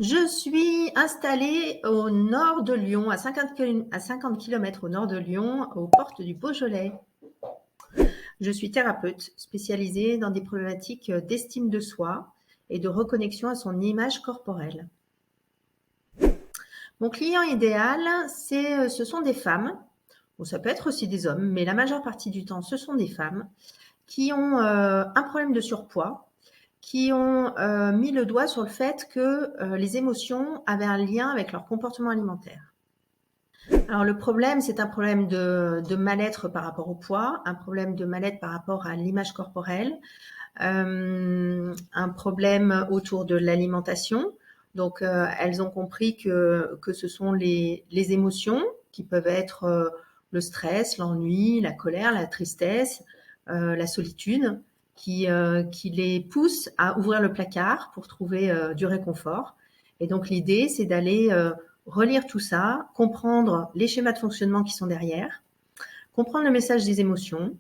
Je suis installée au nord de Lyon, à 50 km au nord de Lyon, aux portes du Beaujolais. Je suis thérapeute spécialisée dans des problématiques d'estime de soi et de reconnexion à son image corporelle. Mon client idéal, ce sont des femmes, bon, ça peut être aussi des hommes, mais la majeure partie du temps, ce sont des femmes qui ont un problème de surpoids, qui ont mis le doigt sur le fait que les émotions avaient un lien avec leur comportement alimentaire. Alors le problème, c'est un problème de mal-être par rapport au poids, un problème de mal-être par rapport à l'image corporelle, un problème autour de l'alimentation. Donc elles ont compris que ce sont les émotions qui peuvent être le stress, l'ennui, la colère, la tristesse, la solitude, qui les poussent à ouvrir le placard pour trouver du réconfort. Et donc l'idée, c'est d'aller relire tout ça, comprendre les schémas de fonctionnement qui sont derrière, comprendre le message des émotions,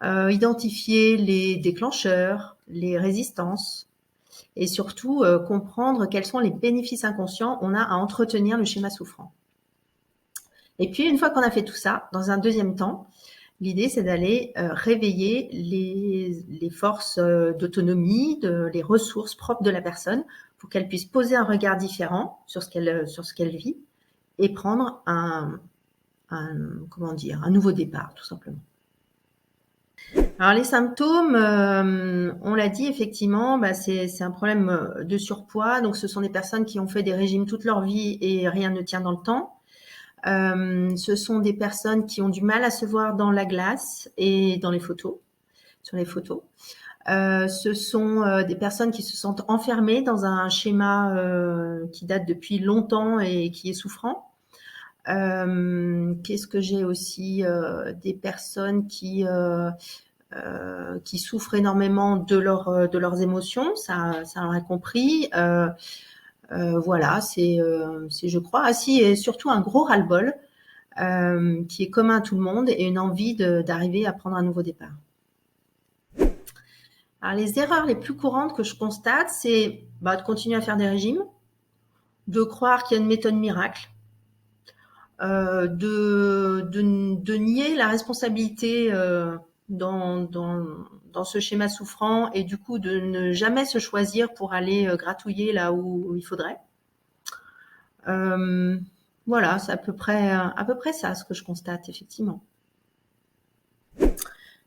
identifier les déclencheurs, les résistances et surtout comprendre quels sont les bénéfices inconscients on a à entretenir le schéma souffrant. Et puis une fois qu'on a fait tout ça, dans un deuxième temps, l'idée c'est d'aller réveiller les forces d'autonomie, les ressources propres de la personne pour qu'elle puisse poser un regard différent sur ce qu'elle vit et prendre un nouveau départ, tout simplement. Alors les symptômes, on l'a dit effectivement, c'est un problème de surpoids. Donc ce sont des personnes qui ont fait des régimes toute leur vie et rien ne tient dans le temps. Ce sont des personnes qui ont du mal à se voir dans la glace et dans les photos, sur les photos. Ce sont des personnes qui se sentent enfermées dans un schéma qui date depuis longtemps et qui est souffrant. Qu'est-ce que j'ai aussi des personnes qui souffrent énormément de leurs émotions, ça on l'a compris. Voilà, c'est je crois, et surtout un gros ras-le-bol qui est commun à tout le monde et une envie d'arriver à prendre un nouveau départ. Alors les erreurs les plus courantes que je constate, c'est de continuer à faire des régimes, de croire qu'il y a une méthode miracle, de nier la responsabilité dans ce schéma souffrant et du coup de ne jamais se choisir pour aller gratouiller là où il faudrait. Voilà, c'est à peu près ça ce que je constate effectivement.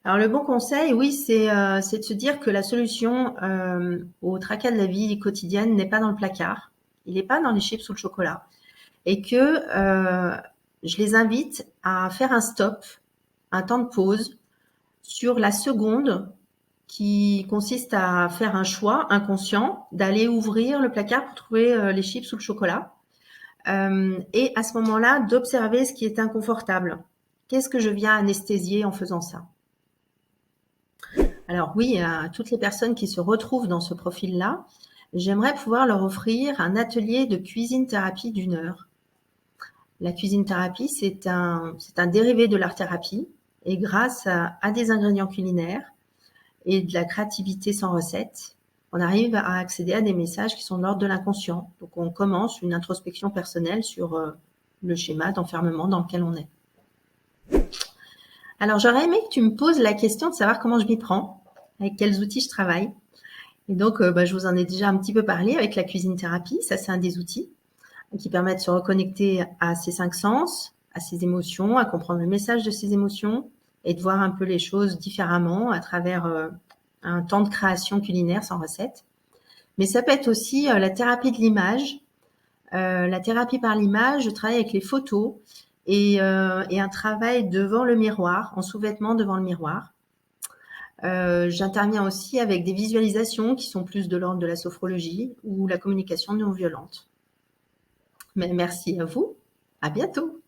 Alors le bon conseil, oui, c'est de se dire que la solution au tracas de la vie quotidienne n'est pas dans le placard, il n'est pas dans les chips ou le chocolat, et que je les invite à faire un stop, un temps de pause sur la seconde qui consiste à faire un choix inconscient d'aller ouvrir le placard pour trouver les chips ou le chocolat. Et à ce moment-là, d'observer ce qui est inconfortable. Qu'est-ce que je viens anesthésier en faisant ça? Alors oui, à toutes les personnes qui se retrouvent dans ce profil-là, j'aimerais pouvoir leur offrir un atelier de cuisine-thérapie d'1 heure. La cuisine-thérapie, c'est un dérivé de l'art-thérapie et grâce à des ingrédients culinaires et de la créativité sans recette, on arrive à accéder à des messages qui sont de l'ordre de l'inconscient. Donc on commence une introspection personnelle sur le schéma d'enfermement dans lequel on est. Alors j'aurais aimé que tu me poses la question de savoir comment je m'y prends, avec quels outils je travaille. Et donc je vous en ai déjà un petit peu parlé avec la cuisine-thérapie. Ça, c'est un des outils qui permet de se reconnecter à ses 5 sens, à ses émotions, à comprendre le message de ses émotions et de voir un peu les choses différemment à travers un temps de création culinaire sans recette. Mais ça peut être aussi la thérapie de l'image. La thérapie par l'image, je travaille avec les photos et un travail devant le miroir, en sous-vêtements devant le miroir. J'interviens aussi avec des visualisations qui sont plus de l'ordre de la sophrologie ou la communication non violente. Mais merci à vous. À bientôt.